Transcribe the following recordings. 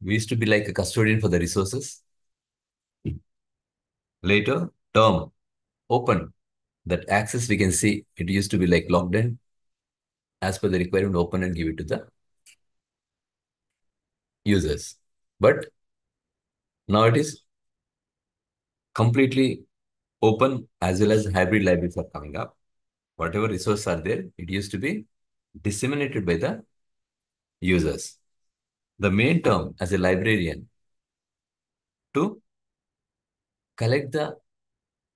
we used to be like a custodian for the resources. Later, term, open. That access we can see, it used to be like logged in as per the requirement, open and give it to the users. But now it is completely open as well as hybrid libraries are coming up. Whatever resources are there, it used to be disseminated by the users. The main term as a librarian to collect the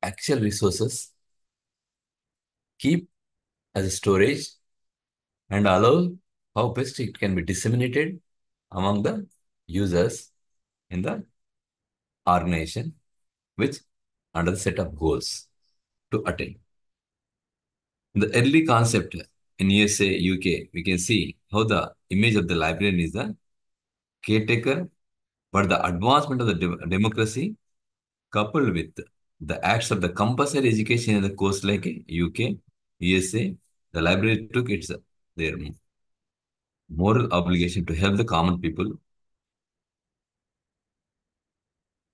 actual resources, keep as a storage, and allow how best it can be disseminated among the users in the organization, which under the set of goals to attain. The early concept in USA, UK, we can see how the image of the librarian is the caretaker, but the advancement of the democracy coupled with the acts of the compulsory education in the course like UK, USA, the library took its their moral obligation to help the common people.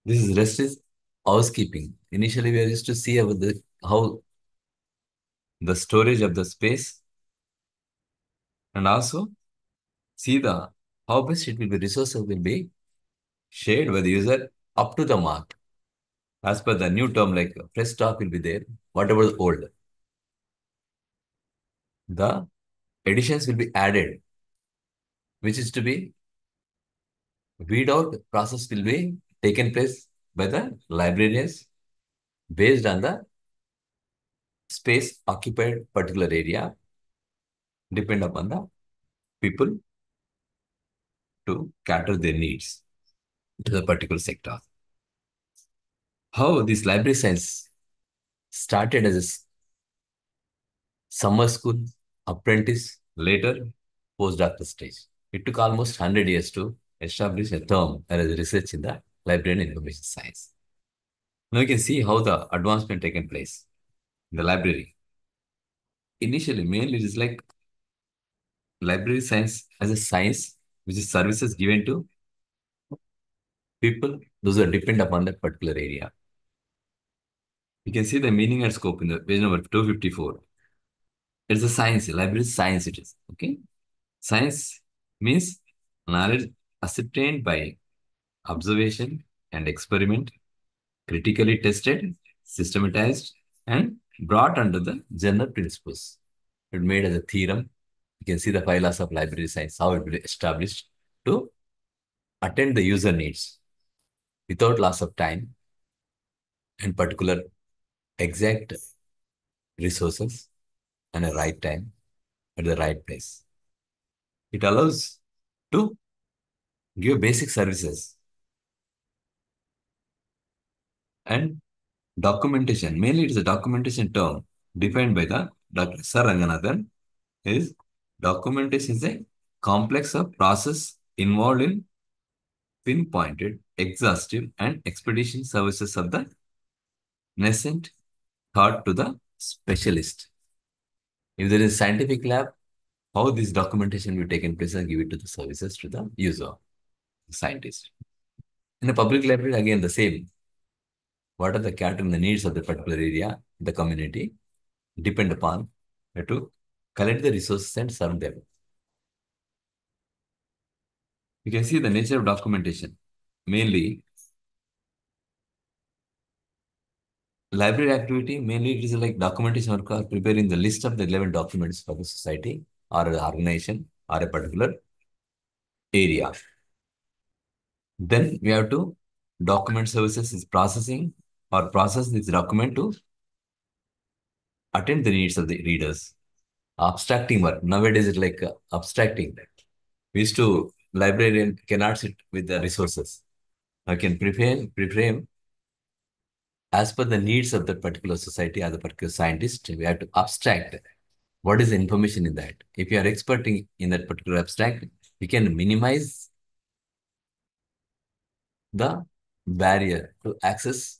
This is rest is housekeeping. Initially, we are used to see about the how the storage of the space and also see the how best it will be resources will be shared by the user up to the mark. As per the new term, like fresh stock will be there, whatever the old. The additions will be added, which is to be weed out process will be taken place by the librarians based on the space occupied particular area, depend upon the people to cater their needs to the particular sector. How this library science started as a summer school, apprentice, later postdoctoral stage. It took almost 100 years to establish a term as research in the library and information science. Now you can see how the advancement taken place in the library. Initially, mainly it is like library science as a science, which is services given to people, those are depend upon that particular area. You can see the meaning and scope in the page number 254. It's a science, library science it is. Okay. Science means knowledge ascertained by observation and experiment, critically tested, systematized, and brought under the general principles. It made as a theorem. You can see the 5 laws of library science, how it will be established to attend the user needs without loss of time and particular exact resources and a right time at the right place. It allows to give basic services and documentation. Mainly, it is a documentation term defined by the Dr. Sir Ranganathan. Is documentation is a complex of process involved in pinpointed, exhaustive, and expedition services of the nascent thought to the specialist. If there is scientific lab, how this documentation will take in place and give it to the services to the user, the scientist. In a public library, again the same. What are the character and the needs of the particular area, the community, depend upon to collect the resources and serve them. You can see the nature of documentation. Mainly, library activity, mainly it is like documentation work or preparing the list of the relevant documents for the society or the organization or a particular area. Then we have to document services is processing or process this document to attend the needs of the readers. Abstracting work. Nowadays it's like abstracting. We used to, librarian cannot sit with the resources. I can preframe as per the needs of the particular society or the particular scientist. We have to abstract what is the information in that. If you are expert in that particular abstract, you can minimize the barrier to access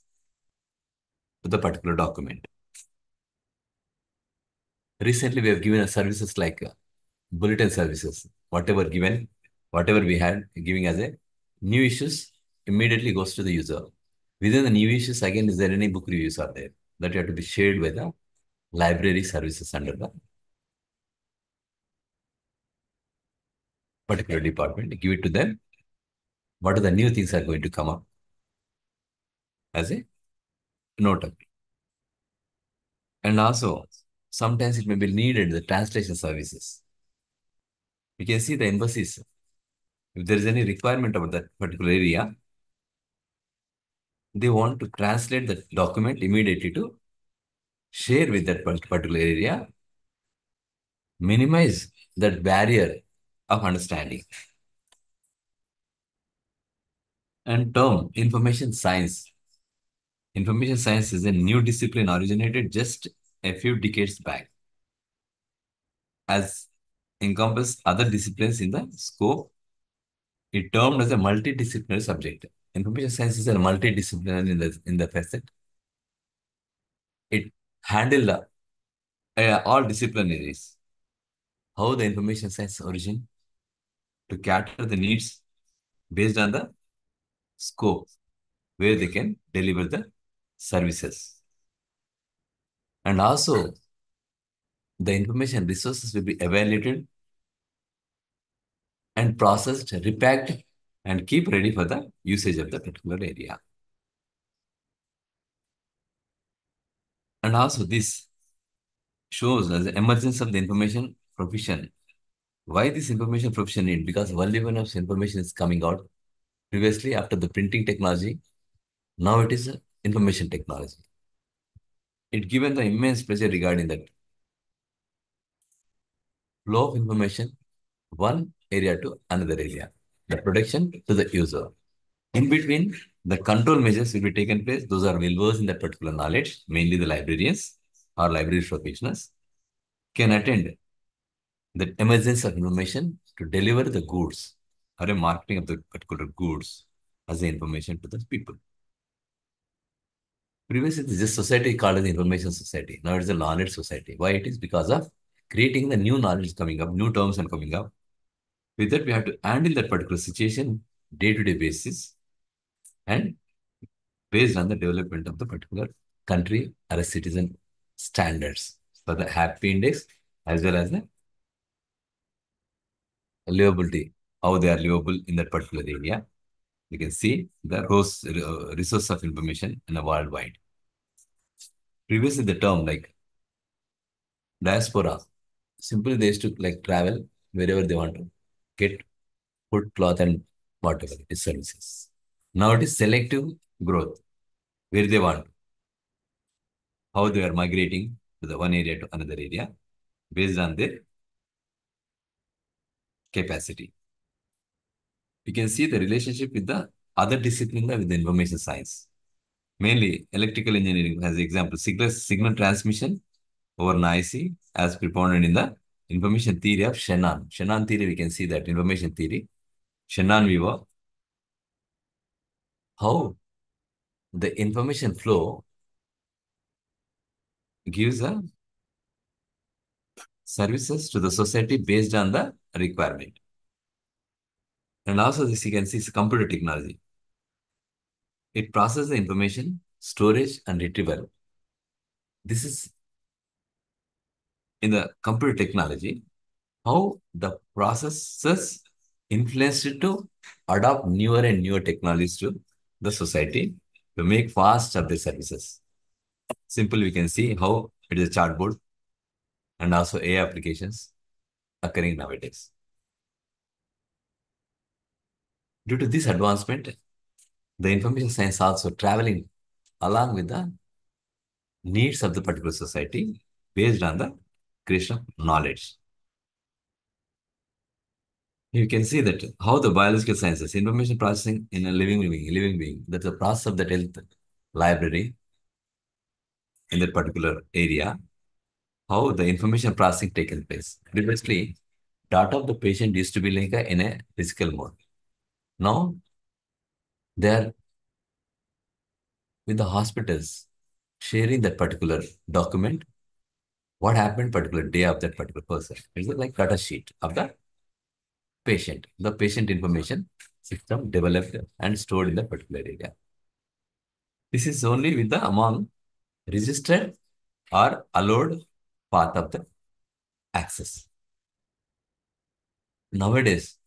to the particular document. Recently, we have given a services like bulletin services, whatever given, whatever we had giving as a new issues immediately goes to the user. Within the new issues, again, is there any book reviews are there that you have to be shared with the library services under the particular department. Give it to them. What are the new things are going to come up as a note of it. And also, sometimes it may be needed the translation services. You can see the embassies. If there is any requirement about that particular area, they want to translate the document immediately to share with that particular area, minimize that barrier of understanding. And term information science. Information science is a new discipline originated just a few decades back, as encompass other disciplines in the scope. It termed as a multidisciplinary subject. Information science is a multidisciplinary in the facet. It handled all disciplinaries. How the information science origin to cater the needs based on the scope where they can deliver the services. And also, the information resources will be evaluated and processed, repacked, and keep ready for the usage of the particular area. And also, this shows as the emergence of the information profession. Why this information profession need? Because only one of information is coming out. Previously, after the printing technology, now it is information technology. It given the immense pleasure regarding that flow of information, one area to another area, the production to the user. In between, the control measures will be taken place. Those are well-versed in that particular knowledge, mainly the librarians or library professionals, can attend the emergence of information to deliver the goods or a marketing of the particular goods as the information to the people. Previously, this society called the information society. Now it's a knowledge society. Why it is? Because of creating the new knowledge coming up, new terms are coming up. With that, we have to handle that particular situation day-to-day basis and based on the development of the particular country or a citizen standards for the happy index as well as the livability, how they are livable in that particular area. You can see the resource of information in the worldwide. Previously, the term like diaspora, simply they used to like travel wherever they want to get food, cloth, and whatever it is services. Now it is selective growth, where they want, how they are migrating to the one area to another area based on their capacity. You can see the relationship with the other discipline with the information science. Mainly electrical engineering has example, signal transmission over noisy as propounded in the information theory of Shannon. Shannon theory, we can see that information theory. Shannon viewer, how the information flow gives a services to the society based on the requirement. And also this you can see is computer technology. It processes the information, storage and retrieval. This is in the computer technology, how the processes influenced it to adopt newer and newer technologies to the society to make fast of the services. Simple, we can see how it is a chatbot and also AI applications occurring nowadays. Due to this advancement, the information science also traveling along with the needs of the particular society based on the creation of knowledge. You can see that how the biological sciences, information processing in a living being, that's the process of the health library in that particular area, how the information processing taken place. Previously, data of the patient used to be like in a physical mode. Now, they are with the hospitals sharing that particular document, what happened particular day of that particular person. It's like data sheet of the patient information. system developed and stored in the particular area. This is only with the among registered or allowed path of the access. Nowadays,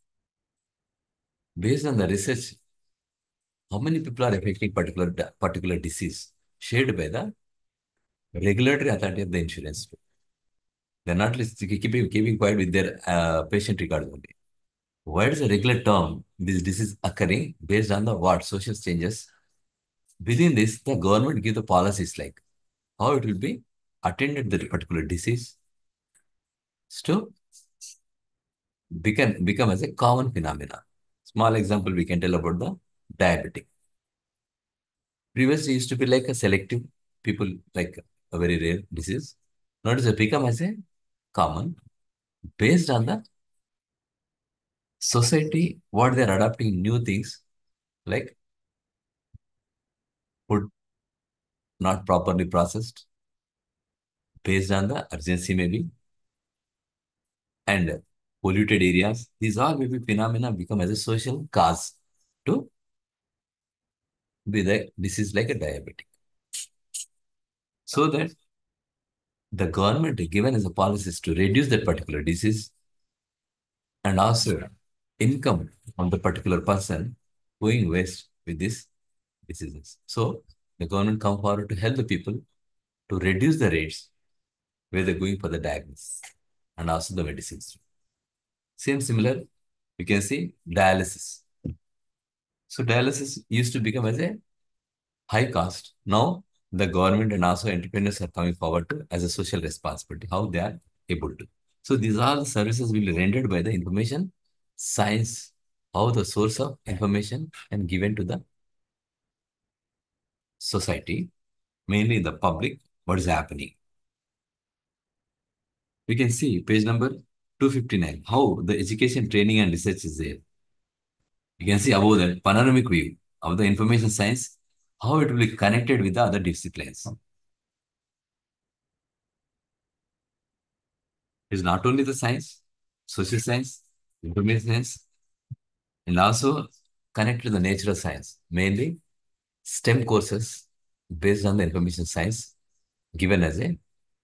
based on the research, how many people are affecting particular disease shared by the regulatory authority of the insurance? They're not keeping quiet with their patient record only. What is the regular term this disease occurring based on the what social changes? Within this, the government give the policies like how it will be attended the particular disease to become as a common phenomena. Small example we can tell about the diabetic. Previously used to be like a selective people like a very rare disease. Now it has become as a common based on the society what they're adopting new things like food not properly processed based on the urgency maybe and polluted areas. These all maybe phenomena become as a social cause to be like disease like a diabetic. So that the government given as a policies to reduce that particular disease and also income on the particular person going waste with these diseases. So the government come forward to help the people to reduce the rates where they're going for the diagnosis and also the medicines. Same similar, you can see dialysis. So dialysis used to become as a high cost. Now the government and also entrepreneurs are coming forward to as a social responsibility, how they are able to. So these are the services will be rendered by the information science, how the source of information and given to the society, mainly the public, what is happening. We can see page number 259, how the education, training and research is there. You can see above that panoramic view of the information science, how it will be connected with the other disciplines. It's not only the science, social science, information science, and also connected to the natural science, mainly STEM courses based on the information science given as a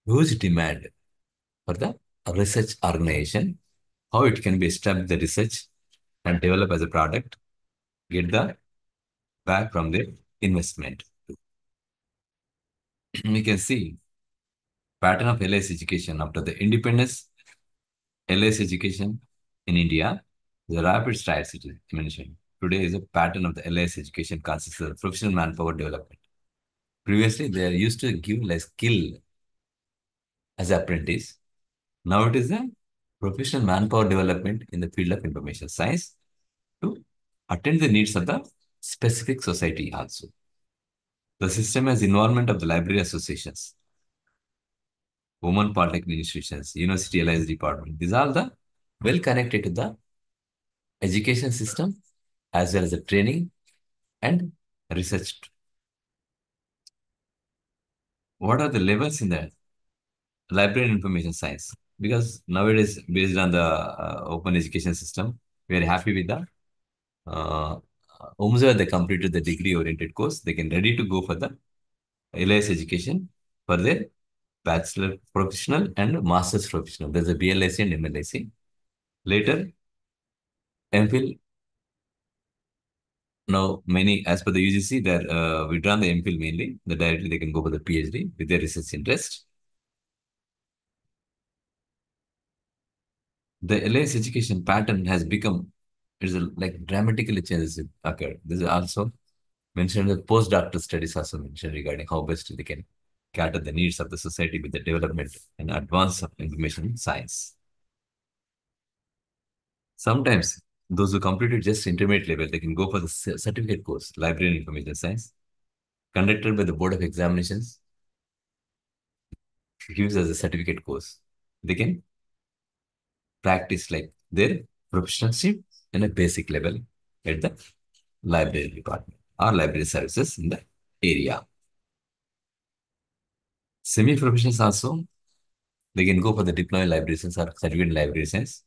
huge demand for the research organization, how it can be established the research and develop as a product, get the back from the investment. We can see pattern of LIS education after the independence. LIS education in India, the rapid strides it is mentioned. Today is a pattern of the LIS education consists of professional manpower development. Previously, they are used to give like skill as apprentice. Now it is a professional manpower development in the field of information science to attend the needs of the specific society also. The system has involvement of the library associations, women polytechnic institutions, university alliance department. These are the well connected to the education system as well as the training and research. What are the levels in the library and information science? Because nowadays, based on the open education system, we are happy with the whomsoever they completed the degree-oriented course, they can ready to go for the LIS education for their bachelor professional and master's professional. There's a BLIC and MLIC. Later, MPhil. Now, many, as per the UGC, they're withdrawn the MPhil mainly. The directly they can go for the PhD with their research interest. The LIS education pattern has become, it's a, like dramatically changes occurred. This is also mentioned the postdoctoral studies also mentioned regarding how best they can cater the needs of the society with the development and advance of information science. Sometimes those who completed just intermediate level, they can go for the certificate course, library and information science, conducted by the Board of Examinations, gives us a certificate course. They can practice like their professionalship in a basic level at the library department or library services in the area. Semi-professionals also, they can go for the diploma in library science or certificate in library science.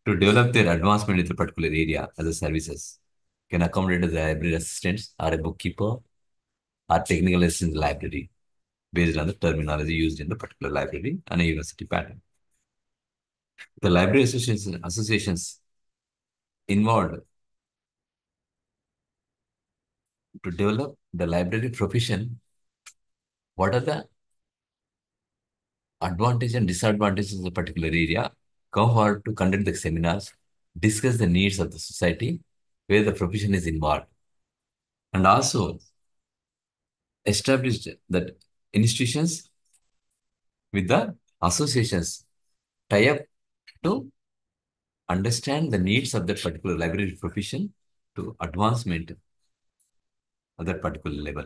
to develop their advancement in a particular area as a services can accommodate as a library assistants or a bookkeeper or technical assistant in the library based on the terminology used in the particular library and a university pattern. The library associations involved to develop the library profession. What are the advantages and disadvantages of a particular area? Come forward to conduct the seminars, discuss the needs of the society where the profession is involved, and also established that institutions with the associations tie up to understand the needs of that particular library profession to advancement of that particular level.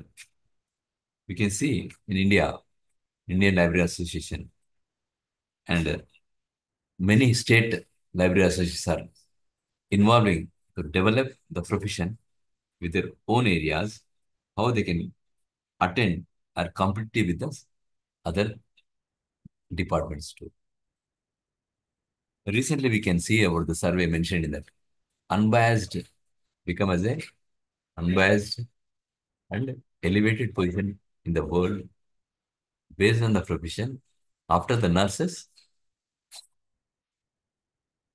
We can see in India, Indian Library Association and many state library associations are involving to develop the profession with their own areas, how they can attend or competitive with the other departments too. Recently, we can see about the survey mentioned in that unbiased become as a unbiased and elevated position in the world based on the profession. After the nurses,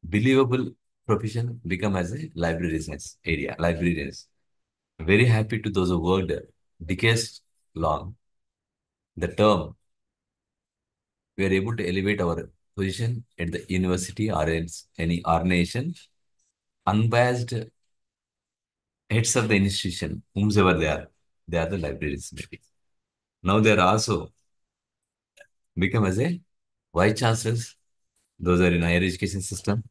believable profession become as a librarians area. Librarians. Very happy to those who worked decades long. The term we are able to elevate our position at the university or else any organization, unbiased heads of the institution, whomsoever they are the librarians maybe. Now they are also become as a vice chancellors. Those are in higher education system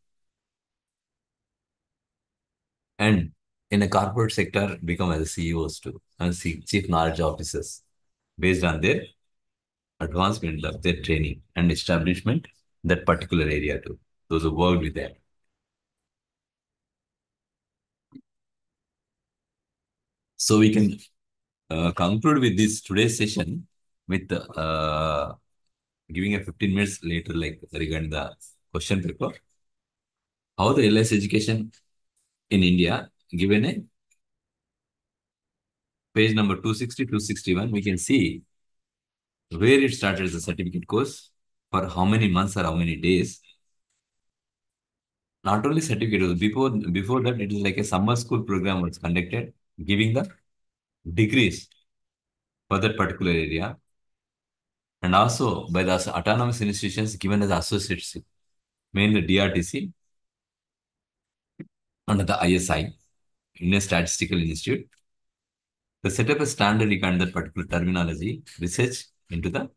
and in a corporate sector become as CEOs too and chief knowledge officers based on their advancement of their training and establishment that particular area too. Those who worked with them. So we can conclude with this today's session with giving a 15 minutes later, like regarding the question paper, how the LS education in India, given a page number 260, 261, we can see where it started as a certificate course, for how many months or how many days. Not only certificate, before that, it is like a summer school program was conducted, giving the degrees for that particular area. And also by the autonomous institutions given as associates, mainly DRTC under the ISI, Indian Statistical Institute. They set up a standard regarding that particular terminology, research into the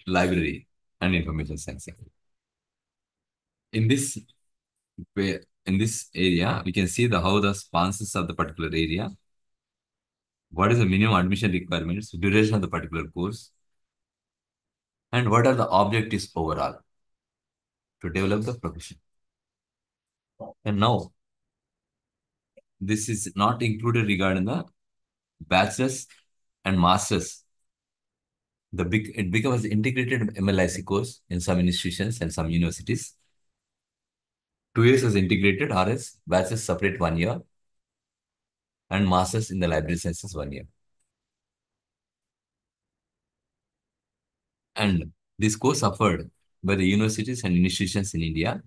library and information science. In this way, in this area, we can see the how the sponsors of the particular area, what is the minimum admission requirements, duration of the particular course, and what are the objectives overall to develop the profession. And now, this is not included regarding the bachelor's and master's. It becomes integrated MLIC course in some institutions and some universities. 2 years is integrated, or else bachelor's separate 1 year, and master's in the library sciences 1 year. And this course offered by the universities and institutions in India,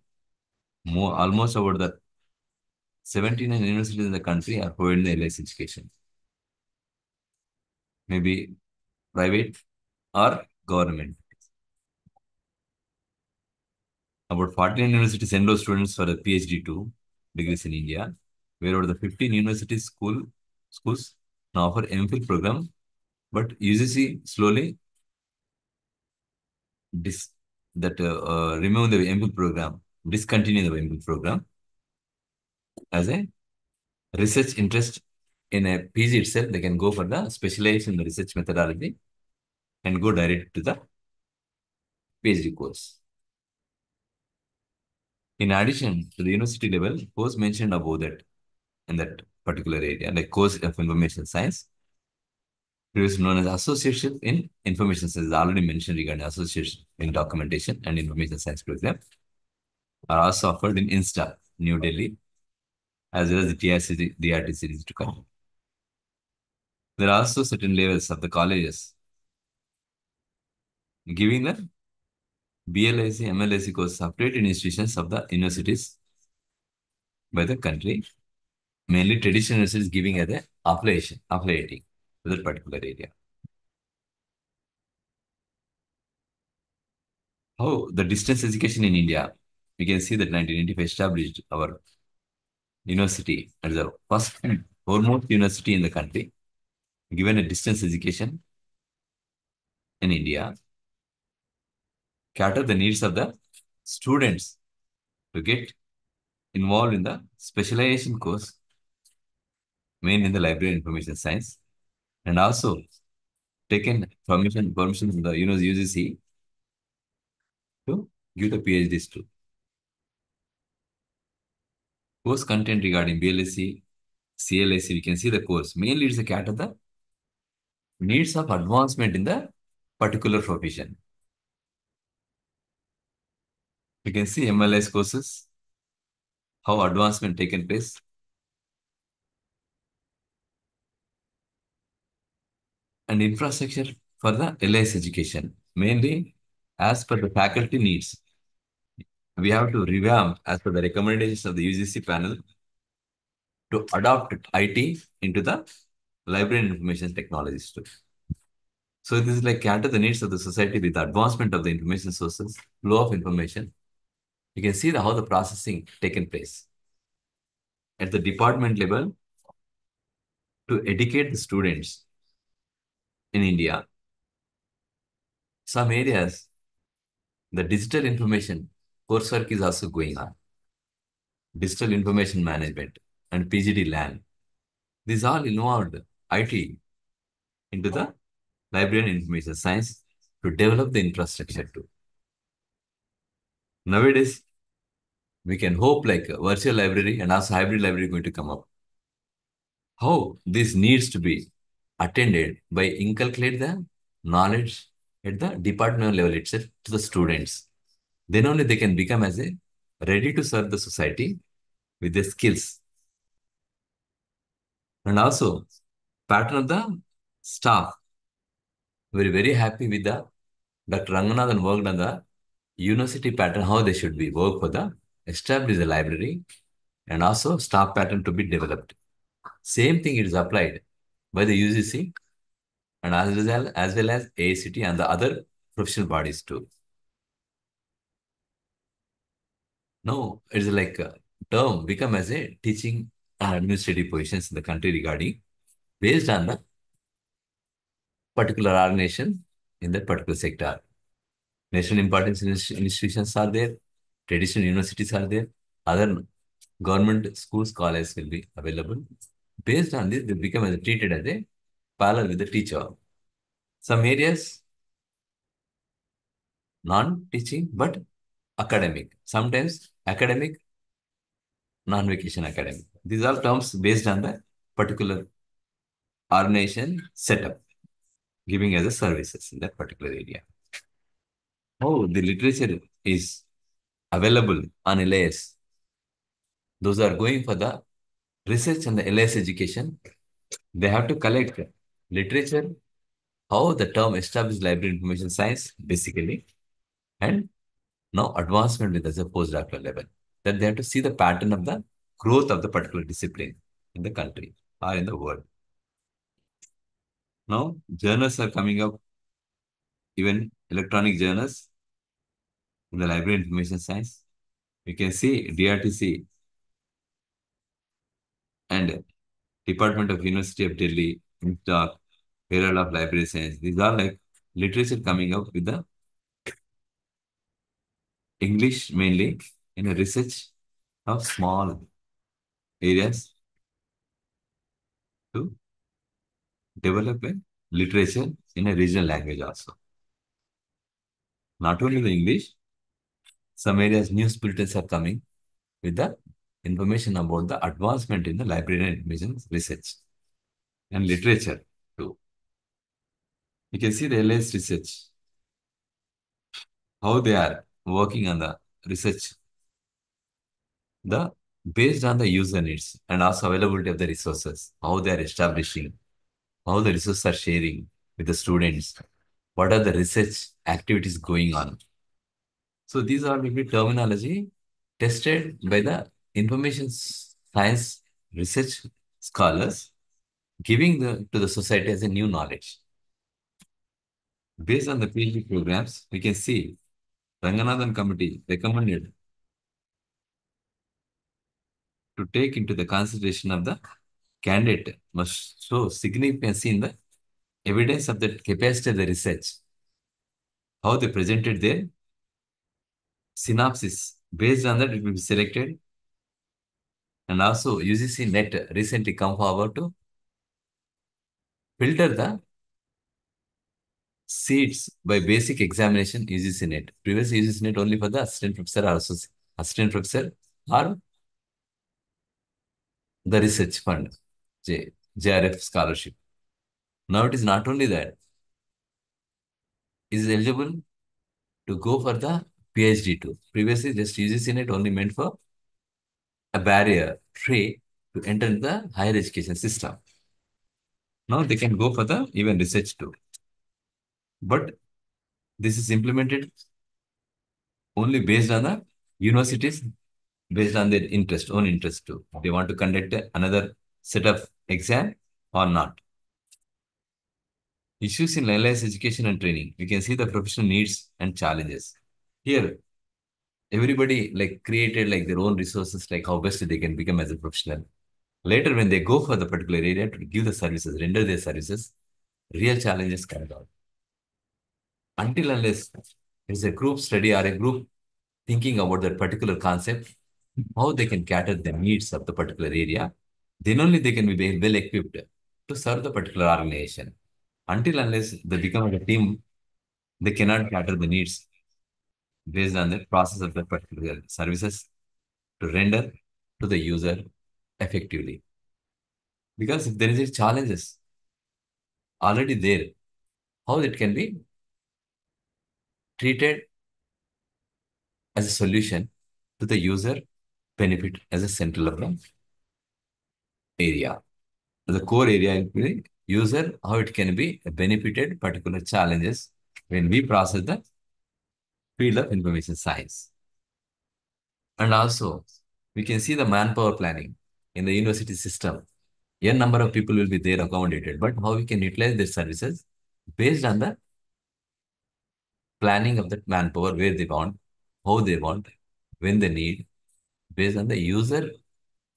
almost over the 79 universities in the country are providing the LS education. Maybe private or government. About 49 universities enroll students for the PhD 2 degrees in India, where over the 15 universities schools now offer MPhil program, but UGC slowly remove the MPhil program, discontinue the MPhil program as a research interest in a PG itself. They can go for the specialization in the research methodology and go direct to the PhD course. In addition to the university level, course mentioned above that in that particular area, like course of information science, previously known as association in information science, is already mentioned regarding association in documentation and information science program. are also offered in Insta, New Delhi, as well as the DRT series to come. There are also certain levels of the colleges giving the BLIC, MLIC courses separate in institutions of the universities by the country, mainly traditional universities giving as a affiliating to that particular area. How the distance education in India, we can see that 1985 established our university as the first and foremost university in the country, given a distance education in India, cater the needs of the students to get involved in the specialization course, main in the library information science, and also taken permission from the UGC to give the PhDs to. Course content regarding BLSC, CLSC, we can see the course. Mainly it's a cater the needs of advancement in the particular profession. You can see MLS courses, how advancement taken place, and infrastructure for the LIS education. Mainly, as per the faculty needs, we have to revamp as per the recommendations of the UGC panel to adopt IT into the library and information technologies too. So this is like cater the needs of the society with the advancement of the information sources, flow of information. You can see how the processing taken place at the department level to educate the students in India. Some areas, the digital information coursework is also going on. Digital information management and PGD LAN. These all involved IT into the library and information science to develop the infrastructure too. Nowadays, we can hope like a virtual library and also hybrid library going to come up. How this needs to be attended by inculcate the knowledge at the department level itself to the students. Then only they can become as a ready to serve the society with their skills. And also pattern of the staff. We're very happy with the Dr. Ranganathan worked on the university pattern, how they should be work for the establish the library and also staff pattern to be developed. Same thing is applied by the UGC and as well as AICT and the other professional bodies too. No, it's like a term become as a teaching and administrative positions in the country regarding based on the particular organization in that particular sector. National importance institutions are there, traditional universities are there, other government schools, colleges will be available. Based on this, they become as treated as a parallel with the teacher. Some areas non-teaching but academic. Sometimes academic, non-vacation academic. These are terms based on the particular organization setup, giving as a services in that particular area. Oh, the literature is available on LIS. Those are going for the research and the LIS education. They have to collect literature, how the term established library information science basically, and now advancement with as a postdoctoral level. That they have to see the pattern of the growth of the particular discipline in the country or in the world. Now, journals are coming up, even electronic journals in the library information science. You can see DRTC and Department of University of Delhi, INSTOC, Herald of Library Science. These are like literature coming up with the English mainly in a research of small areas to develop a literature in a regional language also. Not only the English, some areas news bulletins are coming with the information about the advancement in the library and information research and literature too. You can see the LS research, how they are working on the research The based on the user needs and also availability of the resources, how they are establishing, how the resources are sharing with the students, what are the research activities going on. So these are maybe terminology tested by the information science research scholars, giving to the society as a new knowledge. Based on the PhD programs, we can see Ranganathan Committee recommended to take into the consideration of the candidate must show significance in the evidence of the capacity of the research, how they presented their synopsis. Based on that, it will be selected. And also UGC NET recently come forward to filter the seats by basic examination UGC NET. Previously UGC NET only for the assistant professor or assistant professor or the research fund, JRF scholarship. Now it is not only that, it is eligible to go for the PhD too. Previously, just UGC NET only meant for a barrier, free to enter the higher education system. Now they can go for the even research too. But this is implemented only based on the universities, based on their interest, own interest too. They want to conduct another set of exam or not. Issues in LIS education and training. We can see the professional needs and challenges. Here, everybody like created like their own resources, like how best they can become as a professional. Later, when they go for the particular area to give the services, render their services, real challenges come out. Until unless it's a group study or a group thinking about that particular concept, how they can cater the needs of the particular area, then only they can be well equipped to serve the particular organization. Until unless they become a team, they cannot cater the needs based on the process of the particular services to render to the user effectively. Because if there is a challenges already there, how it can be treated as a solution to the user benefit as a central of the area. The core area will be user, how it can be benefited particular challenges when we process the field of information science. And also, we can see the manpower planning in the university system. A number of people will be there accommodated, but how we can utilize their services based on the planning of that manpower, where they want, how they want, when they need, based on the user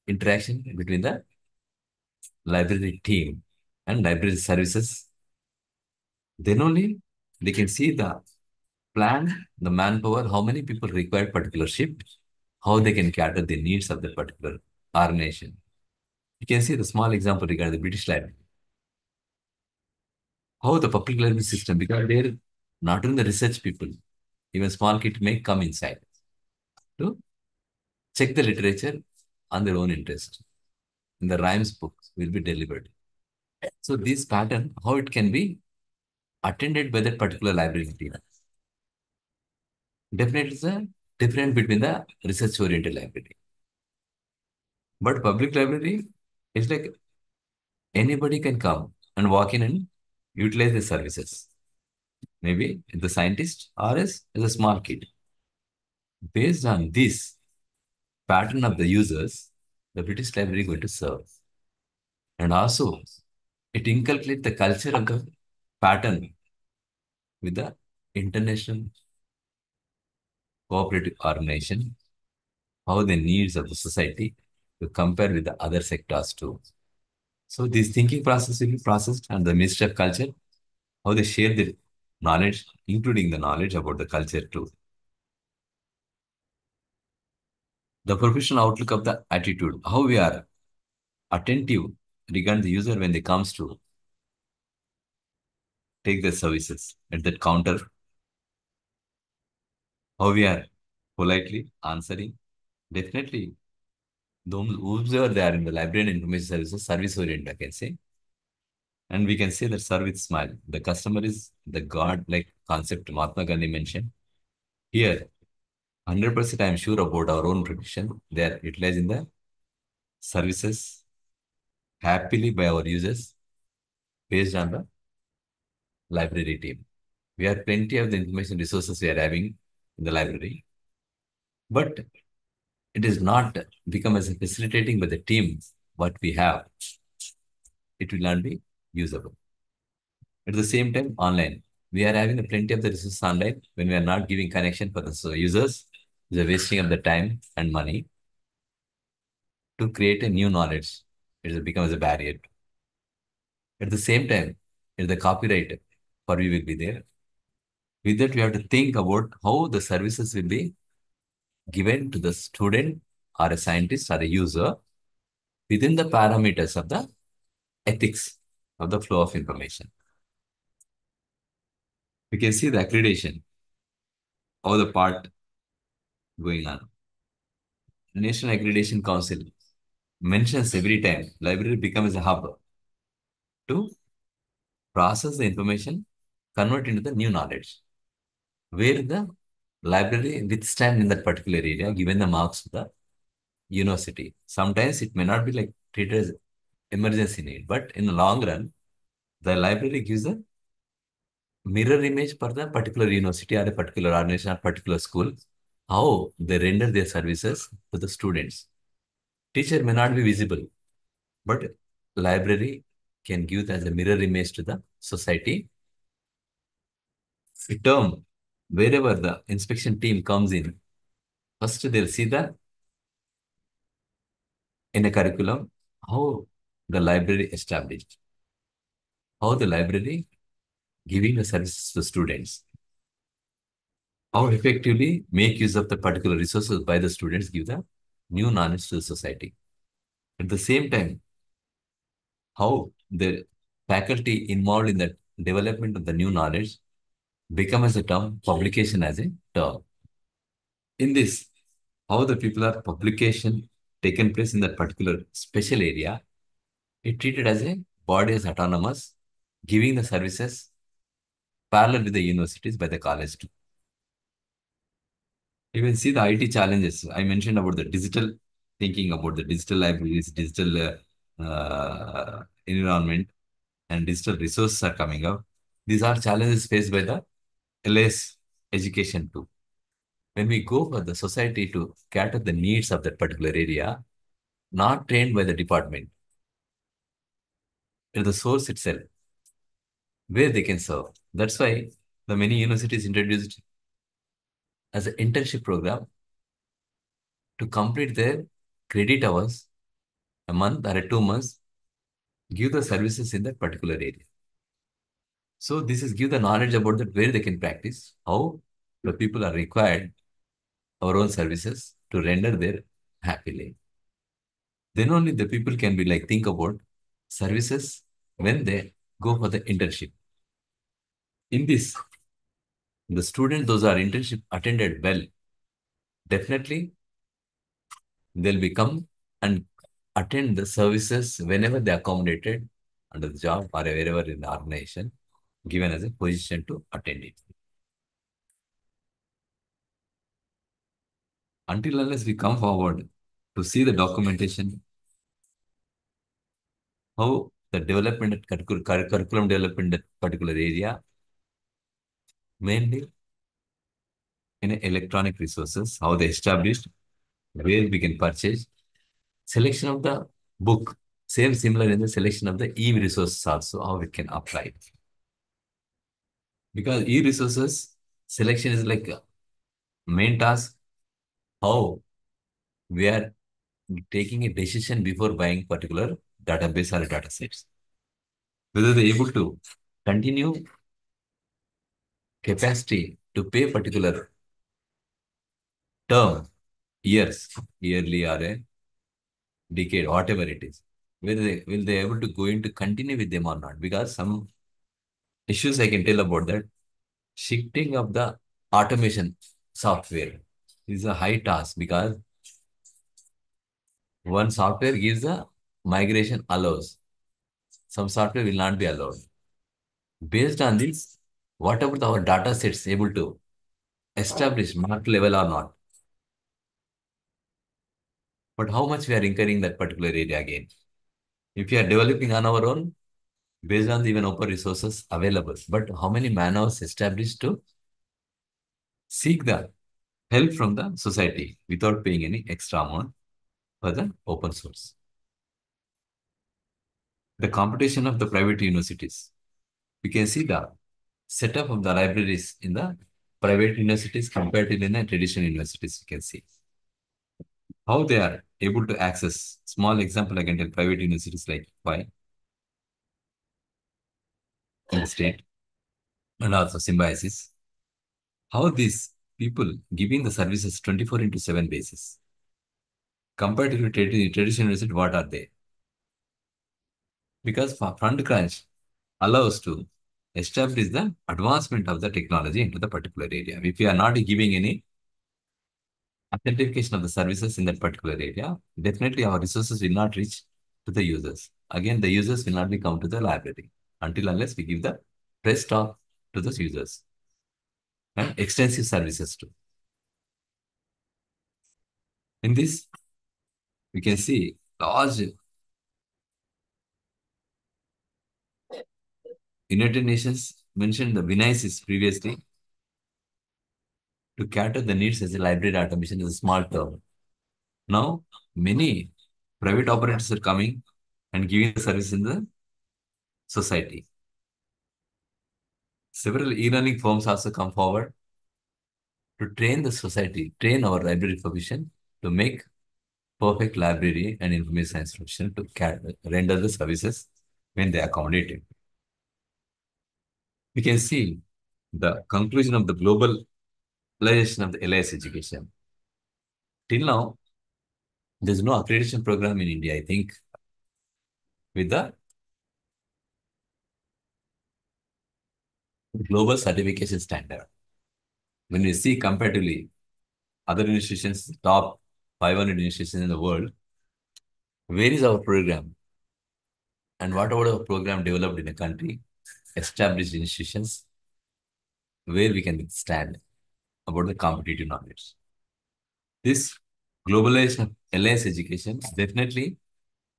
interaction between the library team and library services. Then only they can see the plan, the manpower, how many people require particular shift, how they can cater the needs of the particular organization. You can see the small example regarding the British Library. How the public library system, because they're not only the research people, even small kids may come inside to check the literature on their own interest. And the rhymes books will be delivered. So this pattern, how it can be attended by that particular library team. Definitely it's a different between the research oriented library. But public library is like anybody can come and walk in and utilize the services. Maybe the scientist or as a small kid. Based on this pattern of the users, the British Library is going to serve. And also, it inculcates the culture of the pattern with the international cooperative organization, how the needs of the society to compare with the other sectors too. So this thinking process will be processed and the Ministry of Culture, how they share their knowledge, including the knowledge about the culture too. The professional outlook of the attitude, how we are attentive regarding the user when they comes to take the services at that counter, how we are politely answering. Definitely, those whoever they are in the library and information services, service oriented, I can say. And we can say that serve with smile. The customer is the God like concept Mahatma Gandhi mentioned. Here, 100% I am sure about our own prediction. They are utilizing the services happily by our users based on the library team. We have plenty of the information resources we are having in the library, but it is not become as a facilitating by the team what we have. It will not be usable. At the same time, online, we are having plenty of the resources online when we are not giving connection for the users. The wasting of the time and money to create a new knowledge. It becomes a barrier. At the same time, if the copyright for we will be there. With that, we have to think about how the services will be given to the student or a scientist or a user within the parameters of the ethics of the flow of information. We can see the accreditation of the part going on. National Accreditation Council mentions every time library becomes a hub to process the information, convert into the new knowledge, where the library withstand in that particular area, given the marks of the university. Sometimes it may not be like treated as emergency need, but in the long run, the library gives a mirror image for the particular university or a particular organization or particular school, how they render their services to the students. Teacher may not be visible, but library can give as a mirror image to the society. A term, wherever the inspection team comes in, first they'll see the in a curriculum how the library established, how the library giving the services to students, how effectively make use of the particular resources by the students give the new knowledge to the society. At the same time, how the faculty involved in the development of the new knowledge become as a term, publication as a term. In this, how the people are publication taken place in that particular special area, it treated as a body as autonomous, giving the services parallel with the universities by the college too. You can see the IT challenges. I mentioned about the digital thinking about the digital libraries, digital environment, and digital resources are coming up. These are challenges faced by the LS education too. When we go for the society to cater the needs of that particular area, not trained by the department, it is the source itself where they can serve. That's why the many universities introduced as an internship program to complete their credit hours a month or 2 months, give the services in that particular area. So this is give the knowledge about that where they can practice, how the people are required our own services to render their happily. Then only the people can be like think about services when they go for the internship. In this, the student those are internship attended well, definitely they'll become and attend the services whenever they are accommodated under the job or wherever in the organization given as a position to attend it. Until unless we come forward to see the documentation, how the development, curriculum development in that particular area, mainly in electronic resources, how they established, where we can purchase, selection of the book, same similar in the selection of the e-resources also, how it can apply. Because e-resources selection is like a main task, how we are taking a decision before buying particular database or data sets. Whether they're able to continue capacity to pay particular term, years, yearly or a decade, whatever it is. Whether will they able to going to continue with them or not? Because some issues I can tell about that. Shifting of the automation software is a high task because one software gives a migration allows. Some software will not be allowed. Based on this, whatever our data sets able to establish mark level or not. But how much we are incurring that particular area again? If we are developing on our own, based on the even open resources available, but how many man hours established to seek the help from the society without paying any extra amount for the open source? The competition of the private universities. We can see the setup of the libraries in the private universities compared to in the traditional universities. You can see how they are able to access. Small example, I can tell private universities like why in the state and also symbiosis. How these people giving the services 24 into 7 basis. Compared to traditional university, what are they? Because fund crunch allows to establish the advancement of the technology into the particular area. If we are not giving any authentication of the services in that particular area, definitely our resources will not reach to the users. Again, the users will not be come to the library until unless we give the press talk to those users and extensive services too. In this, we can see large United Nations mentioned the WNISs previously to cater the needs as a library automation is a small term. Now, many private operators are coming and giving the service in the society. Several e-learning firms also come forward to train the society, train our library profession to make perfect library and information science profession to render the services when they accommodate it. We can see the conclusion of the globalization of the LIS education. Till now, there's no accreditation program in India, I think, with the global certification standard. When we see comparatively other institutions, top 500 institutions in the world, where is our program? And what about our program developed in a country, established institutions, where we can stand about the competitive knowledge? This globalization of LIS education, definitely,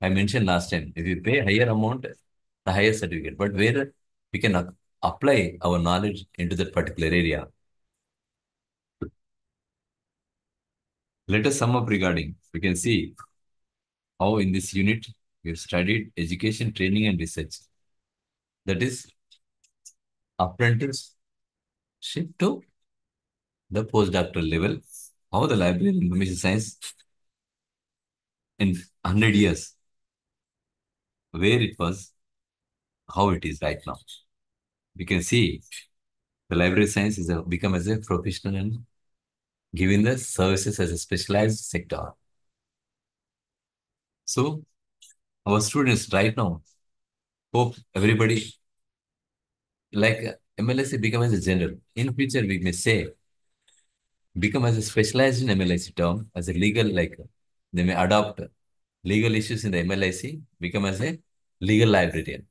I mentioned last time, if you pay higher amount, the higher certificate, but where we can apply our knowledge into that particular area. Let us sum up regarding, we can see how in this unit we have studied education, training, and research. That is apprenticeship to the postdoctoral level, how the library of information science in 100 years, where it was, how it is right now. We can see the library science is become as a professional and giving the services as a specialized sector. So our students right now, hope everybody like MLIC become as a general. In future, we may say become as a specialized in MLIC term as a legal like they may adopt legal issues in the MLIC, become as a legal librarian.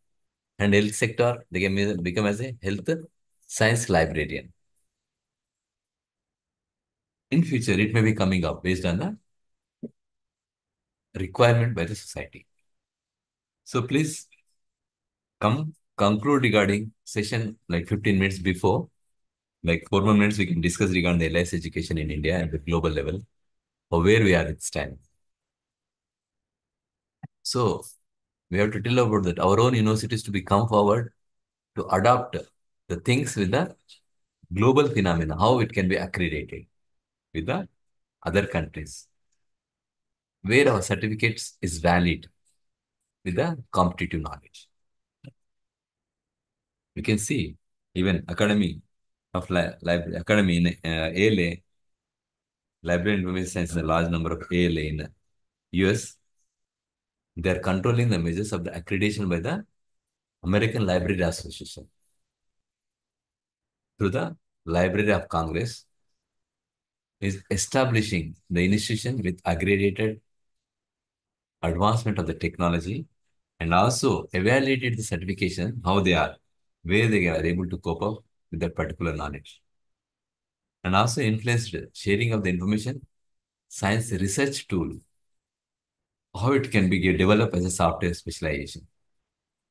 And health sector, they can become as a health science librarian. In future, it may be coming up based on the requirement by the society. So please come conclude regarding session like 15 minutes before, like 4 more minutes we can discuss regarding the LIS education in India at the global level or where we are at this time. So we have to tell about that our own universities to be come forward to adopt the things with the global phenomena, how it can be accredited with the other countries, where our certificates is valid with the competitive knowledge. We can see even academy of library academy in ALA, library information science, in a large number of ALA in US, they are controlling the measures of the accreditation by the American Library Association through the Library of Congress is establishing the institution with aggregated advancement of the technology and also evaluated the certification, how they are, where they are able to cope up with that particular knowledge. And also influenced sharing of the information science research tool how it can be developed as a software specialization,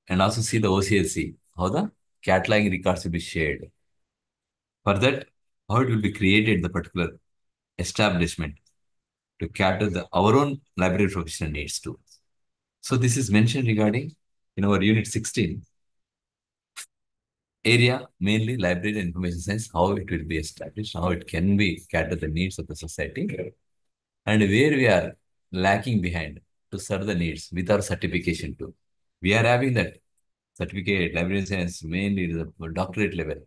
and also see the OCLC, how the cataloging records will be shared. For that, how it will be created, the particular establishment to cater our own library professional needs too. So this is mentioned regarding in our unit 16 area, mainly library and information science, how it will be established, how it can be cater the needs of the society, and where we are lacking behind to serve the needs with our certification too. We are having that certificate, library science, mainly the doctorate level.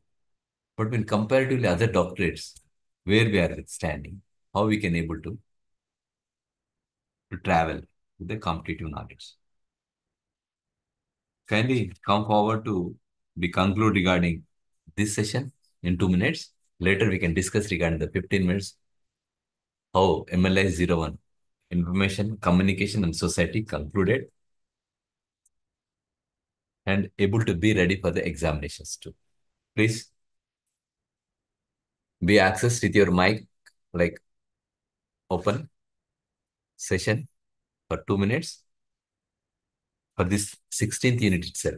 But when comparatively other doctorates, where we are standing, how we can able to travel with the competitive knowledge. Kindly come forward to be conclude regarding this session in 2 minutes. Later we can discuss regarding the 15 minutes how MLI-01 information, communication and society concluded and able to be ready for the examinations too. Please be accessed with your mic like open session for 2 minutes for this 16th unit itself.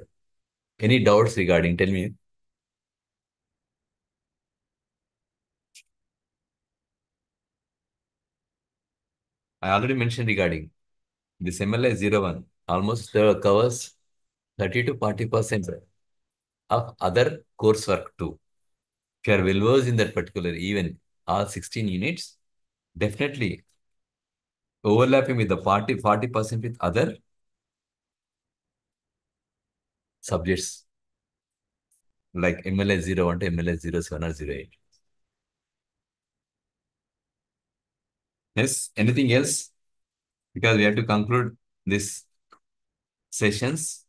Any doubts regarding, tell me. I already mentioned regarding this MLI-01 almost covers 30 to 40% of other coursework too. If you are well versed in that particular, even all 16 units, definitely overlapping with the 40% with other subjects like MLI-01 to MLI-07 or 08. Yes, anything else? Because we have to conclude this sessions.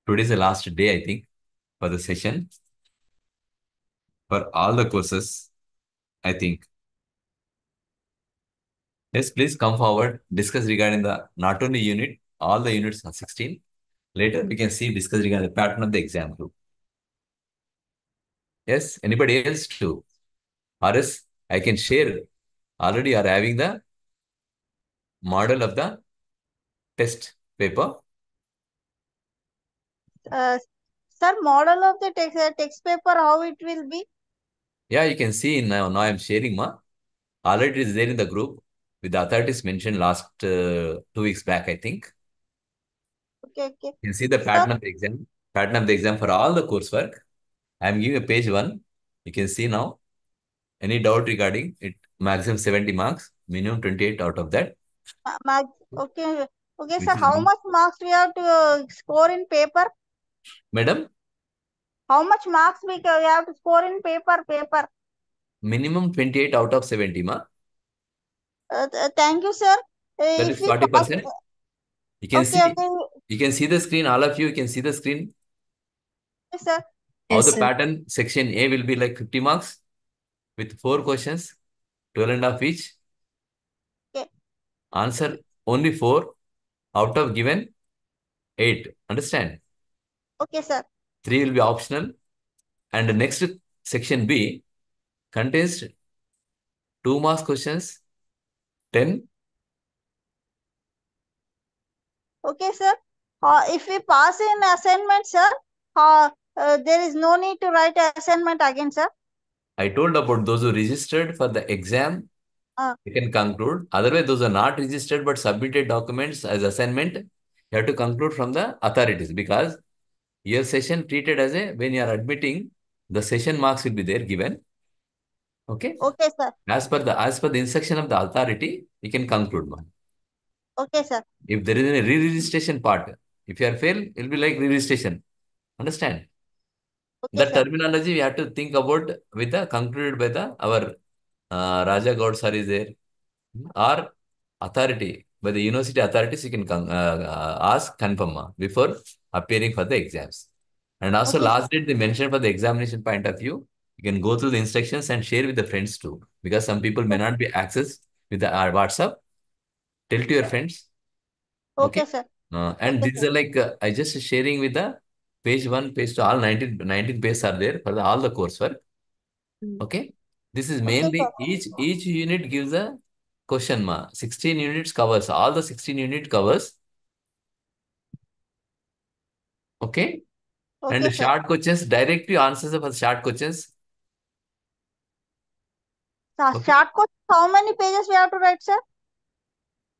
Today is the last day, I think, for the session for all the courses, I think. Yes, please come forward, discuss regarding the not only unit, all the units are 16. Later, we can see, discuss regarding the pattern of the exam group. Yes, anybody else too? Or else I can share. Already are having the model of the test paper. Uh, Sir, model of the text paper, how it will be? Yeah, you can see now I'm sharing, ma. Already it is there in the group with the authorities mentioned last 2 weeks back, I think. Okay, okay. You can see the Sir, pattern of the exam for all the coursework. I'm giving a page 1. You can see now. Any doubt regarding it? Maximum 70 marks, minimum 28 out of that, okay, okay, which sir. is How much marks we have to score in paper? madam, How much marks we have to score in paper? minimum 28 out of 70, ma. Thank you, sir. That If is we pass, 40%. You can okay, see, okay, you can see the screen, all of you can see the screen. sir. How Yes, the sir. pattern section A will be like 50 marks with 4 questions, 12 and a half each. Okay, Answer only 4 out of given 8. Understand? okay, sir. 3 will be optional. And the next section B contains 2 marks questions, 10. Okay, sir. If we pass in assignment, sir, there is no need to write assignment again, sir. I told about those who registered for the exam, Uh, you can conclude. Otherwise, those are not registered but submitted documents as assignment, you have to conclude from the authorities because your session treated as a, when you are admitting, the session marks will be there given. Okay. okay, sir. As per the instruction of the authority, you can conclude one. Okay, sir. If there is any re-registration part, if you are fail, it will be like re-registration. Understand? Okay, The sir. terminology we have to think about with the concluded by the our Raja Gaud sir is there, or authority by the university authorities. You can ask confirm before appearing for the exams. And also Okay, sir. last date they mentioned for the examination point of view. You can go through the instructions and share with the friends too, because some people may not be accessed with the WhatsApp. Tell to your friends. Okay. Okay, sir. And Okay, these sir. are like I just sharing with the page 1, page 2, all 19 pages are there for all the coursework. Mm. Okay. This is Okay, sir. mainly each unit gives a question ma. 16 units covers. All the 16 unit covers. Okay. And Okay, the sir. short questions, directly answers for short questions. Okay. Short course, how many pages we have to write, sir?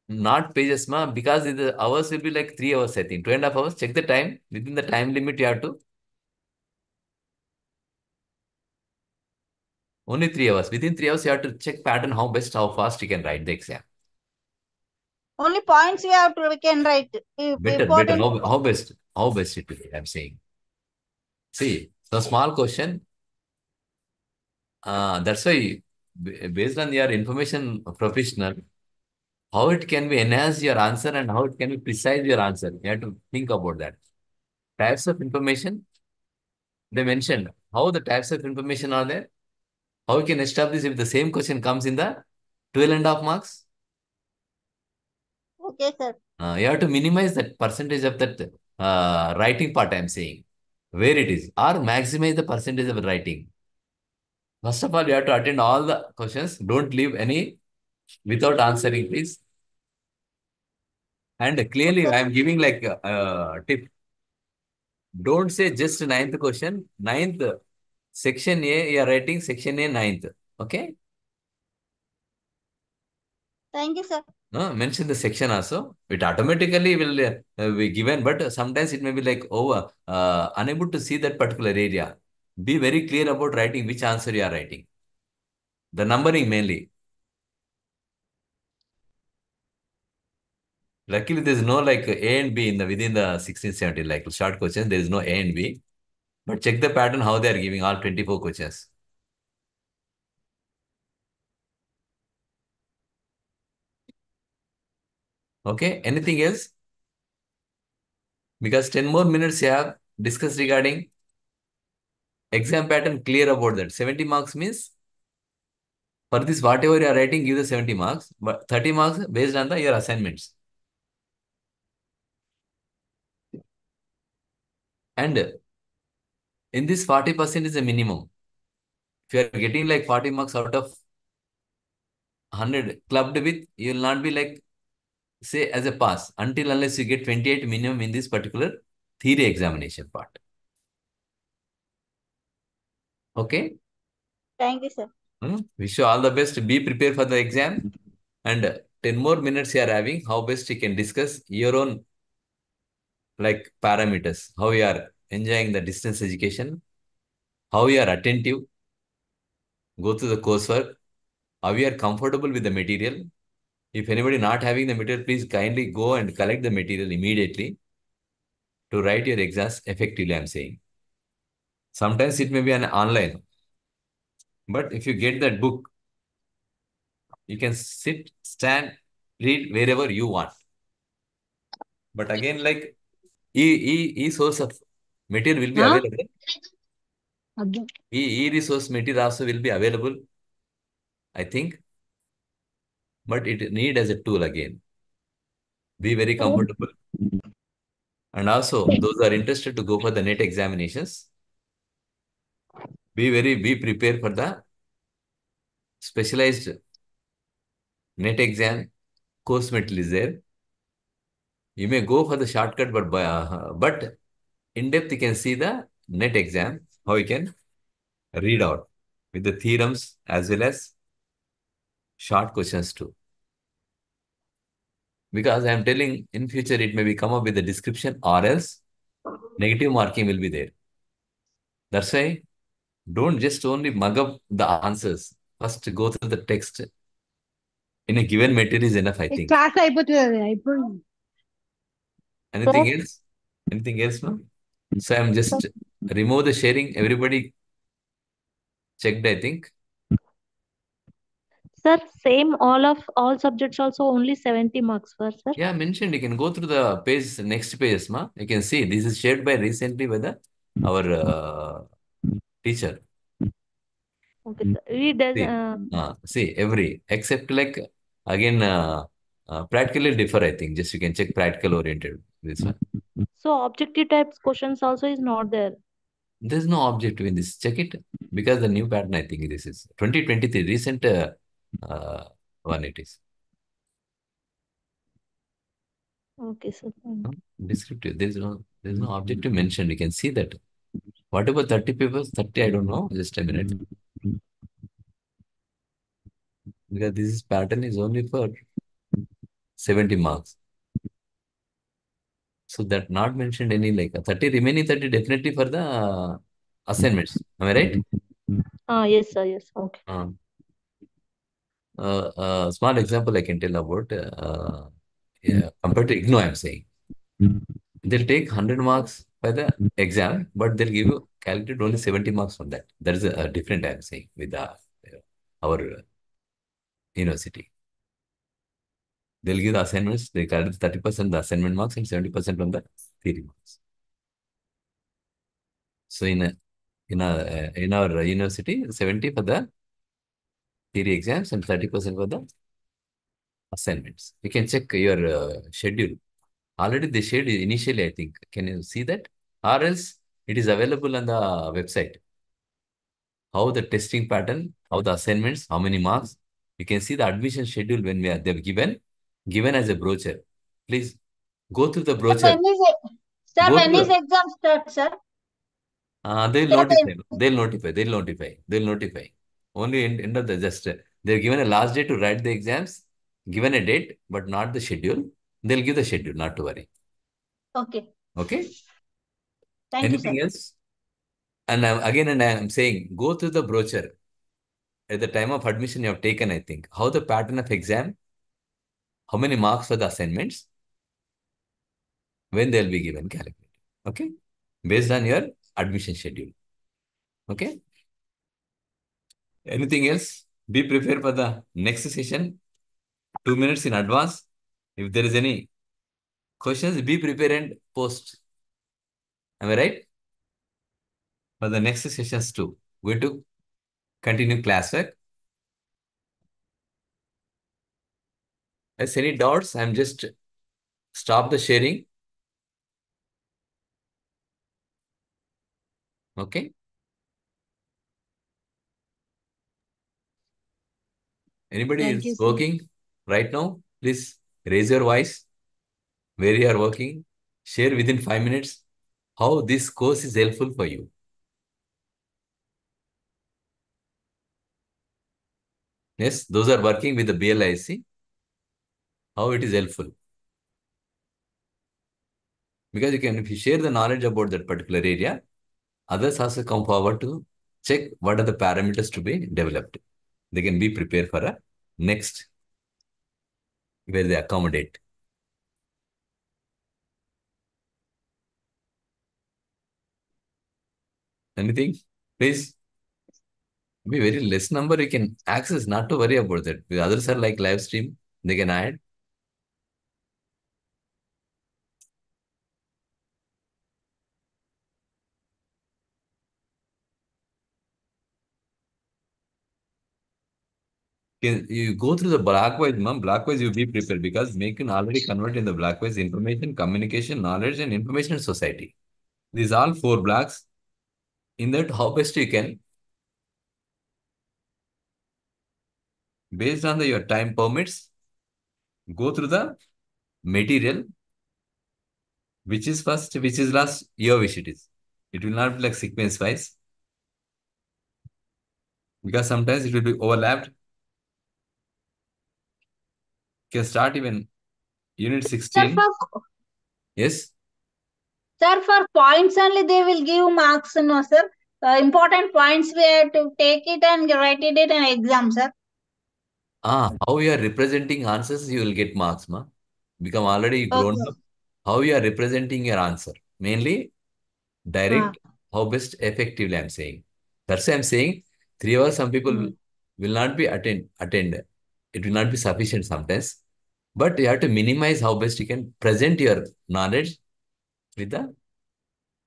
Not pages ma, because the hours will be like 3 hours, I think. 2.5 hours. Check the time. Within the time limit, you have to. Only 3 hours. Within 3 hours, you have to check pattern how best, how fast you can write the exam. Only points we can write. Better. Important. How best? How best it will be, I'm saying. See, the small question. That's why, based on your information professional, how it can be enhance your answer and how it can be precise your answer. You have to think about that. Types of information, they mentioned how the types of information are there. How you can establish if the same question comes in the 12.5 marks. Okay, sir. You have to minimize that percentage of that writing part, I'm saying, where it is, or maximize the percentage of writing. First of all, you have to attend all the questions. Don't leave any without answering, please. And clearly, Okay, I am giving like a tip. Don't say just ninth question. Ninth, section A, you are writing section A ninth. Okay? thank you, sir. Mention the section also. It automatically will be given, but sometimes it may be like over, unable to see that particular area. Be very clear about writing which answer you are writing. The numbering mainly. Luckily, there is no like A and B in the within the 1670, like short questions. There is no A and B. But check the pattern how they are giving all 24 questions. Okay. Anything else? Because 10 more minutes you have discussed regarding exam pattern, clear about that. 70 marks means for this whatever you are writing, give the 70 marks, but 30 marks based on the your assignments. And in this 40% is a minimum. If you are getting like 40 marks out of 100 clubbed with, you will not be like say as a pass until unless you get 28 minimum in this particular theory examination part. Okay. Thank you, sir. Wish you all the best. Be prepared for the exam. And 10 more minutes you are having. How best you can discuss your own like parameters. How you are enjoying the distance education. How you are attentive. Go through the coursework. How you are comfortable with the material. If anybody not having the material, please kindly go and collect the material immediately to write your exams effectively, I'm saying. Sometimes it may be an online. But if you get that book, you can sit, stand, read wherever you want. But again, like e-source of material will be Huh? available. E-resource material also will be available, I think. But it need as a tool again. Be very comfortable. And also, those are interested to go for the net examinations, be prepared for the specialized net exam course material is there. You may go for the shortcut, but in depth you can see the net exam, how you can read out with the theorems as well as short questions too. Because I am telling in future it may be come up with the description or else negative marking will be there. That's why don't just only mug up the answers. First go through the text in a given material is enough, I think. Class అయిపోతుంది అయిపోయింది Anything else? Anything else, no? So I'm just remove the sharing. Everybody checked, I think. Sir, same all subjects also only 70 marks for sir. Yeah, I mentioned you can go through the page, next pages, ma. You can see this is shared by recently by the our teacher. Okay, sir. We does See, see every except like again practically differ. I think just you can check practical oriented this one. so objective types questions also is not there. There's no objective in this. Check it because the new pattern. I think this is 2023 recent uh, one. It is. Okay, sir. Thank No? Descriptive. There's no objective mentioned. You can see that. What about 30 papers? 30, I don't know. Just a minute. Because this pattern is only for 70 marks. So that not mentioned any like 30, remaining 30 definitely for the assignments. Am I right? Yes, sir. Yes. Okay. Small example I can tell about yeah, compared to IGNO, I'm saying. They'll take 100 marks by the exam, but they'll give you calculate only 70 marks from that. That is a different, I'm saying, with our university. They'll give the assignments, they calculate 30% the assignment marks and 70% from the theory marks. So in our university, 70 for the theory exams and 30% for the assignments. You can check your schedule. Already they shared it initially, I think. Can you see that? Or else it is available on the website. How the testing pattern, how the assignments, how many marks. You can see the admission schedule when they've given as a brochure. Please go through the Sir, brochure. sir, Go when is through. exam start, sir? They'll Sir, notify. They'll notify. They'll notify. They'll notify. Only end of the just they're given a last day to write the exams, given a date, but not the schedule. They'll give the schedule, not to worry. okay. Okay. Thank you, sir. Anything else? And I'm saying, go through the brochure. At the time of admission, you have taken, I think, how the pattern of exam, how many marks for the assignments, when they'll be given, calculated. Okay? Based on your admission schedule. Okay? Anything else? Be prepared for the next session. 2 minutes in advance. If there is any questions, be prepared and post. Am I right? For the next sessions too. Going to continue classwork. Has any doubts? I'm just stop the sharing. Okay. Anybody Thank you, is sir. working right now? Please raise your voice where you are working. Share within 5 minutes how this course is helpful for you. Yes, those are working with the BLIC, how it is helpful. Because if you share the knowledge about that particular area, others also come forward to check what are the parameters to be developed. They can be prepared for a next where they accommodate. Anything? Please be very less number you can access, not to worry about that. The others are like live stream, they can add. You go through the blockwise, ma'am. Blockwise, you be prepared because make can already convert in the blockwise information, communication, knowledge, and information society. These all 4 blocks. In that, how best you can, based on your time permits, go through the material, which is first, which is last, your wish it is. It will not be like sequence wise because sometimes it will be overlapped. You can start even unit Sir, 16. Yes. for points only they will give marks, no, sir. Important points we have to take it and write it in an exam, sir. How you are representing answers, you will get marks, ma. Become already grown Okay. up. How you are representing your answer. Mainly Uh, direct, how best effectively I'm saying. That's why I'm saying 3 hours, some people mm. will not be attend. It will not be sufficient sometimes. But you have to minimize how best you can present your knowledge with the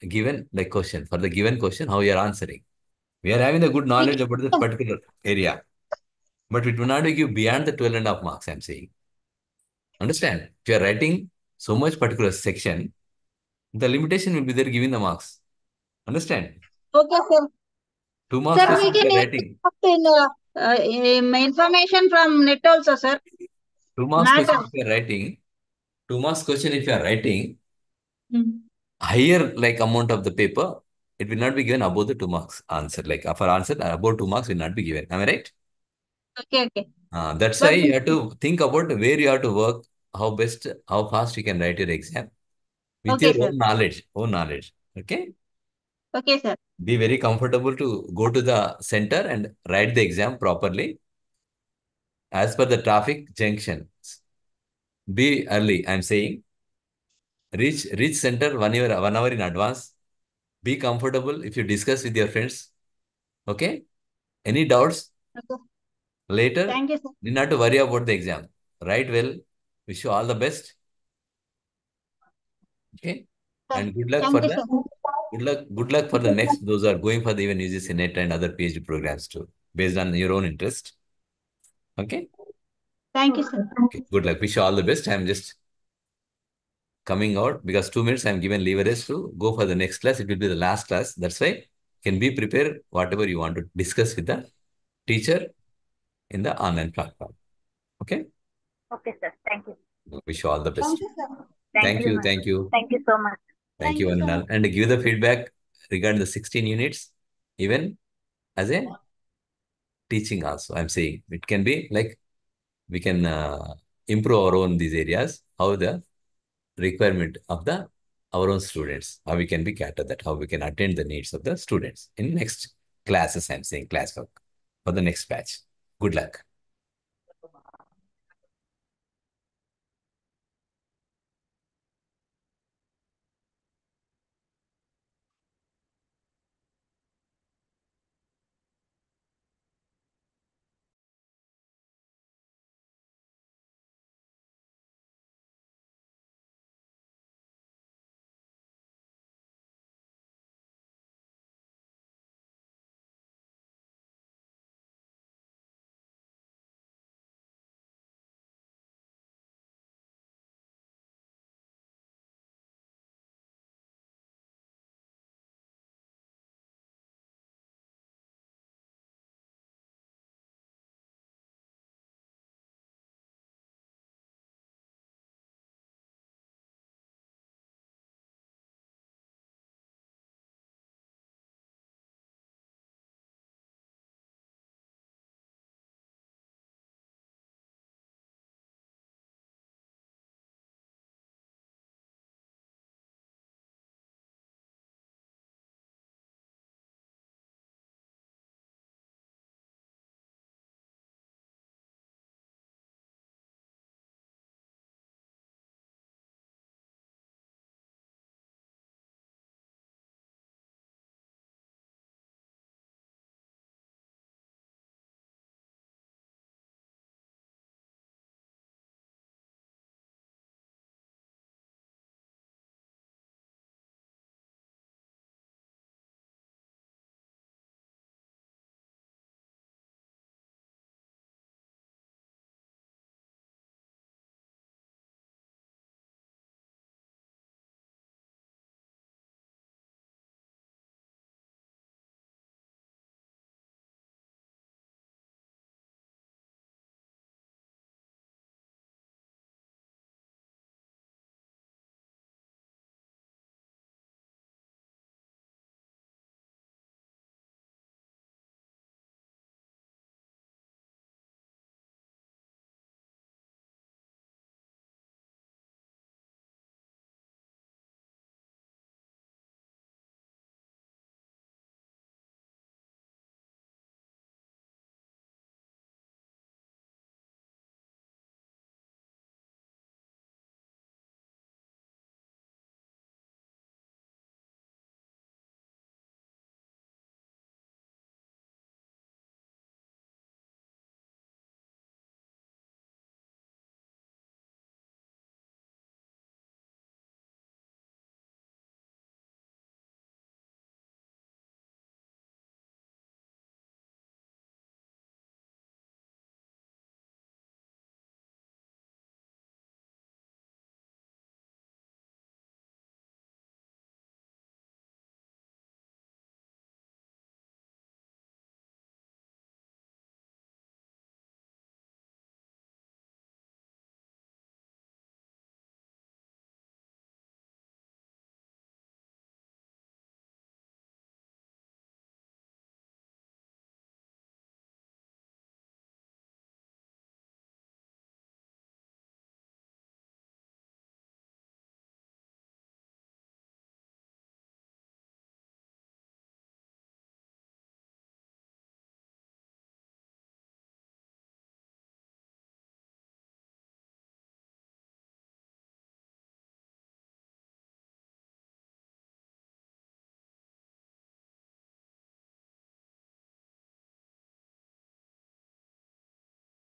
given like question. For the given question, how you are answering. We are having the good We knowledge about this can, particular area. But it will not give beyond the 12.5 marks, I'm saying. Understand? If you are writing so much particular section, the limitation will be there giving the marks. Understand? okay, sir. 2 marks Sir, question we if can you are writing. information from net also, sir. 2 marks Matter. question if you are writing. 2 marks question if you are writing Mm. higher like amount of the paper, it will not be given above the 2 marks answer. Like for answer, above 2 marks will not be given. Am I right? Okay, okay. That's why But you have to think about where you have to work, how best, how fast you can write your exam with okay, your sir. own knowledge. Own knowledge. Okay. Okay, sir. Be very comfortable to go to the center and write the exam properly as per the traffic junctions. Be early. I'm saying reach center 1 hour in advance. Be comfortable if you discuss with your friends. Okay. Any doubts Okay. later? Thank you, sir. Need not to worry about the exam. Write well. Wish you all the best. Okay. And good luck for Thank you, the sir. good luck for the next those who are going for the even UGC NET and other PhD programs too, based on your own interest. Okay. Thank you, sir. Okay. Good luck. Wish you all the best. I'm just coming out because 2 minutes I'm given leverage to go for the next class. It will be the last class. That's why can be prepared whatever you want to discuss with the teacher in the online platform. Okay. Okay, sir. Thank you. Wish you all the Thank best. you, sir. Thank Thank you, you. ma'am. Thank you. Thank you so much. Thank Thank you, you one so and much. all. And give the feedback regarding the 16 units, even as a teaching also. I'm saying it can be like we can improve our own these areas, how the requirement of the our own students, how we can be cater that, how we can attend the needs of the students in next classes. I'm saying class work for the next batch. Good luck.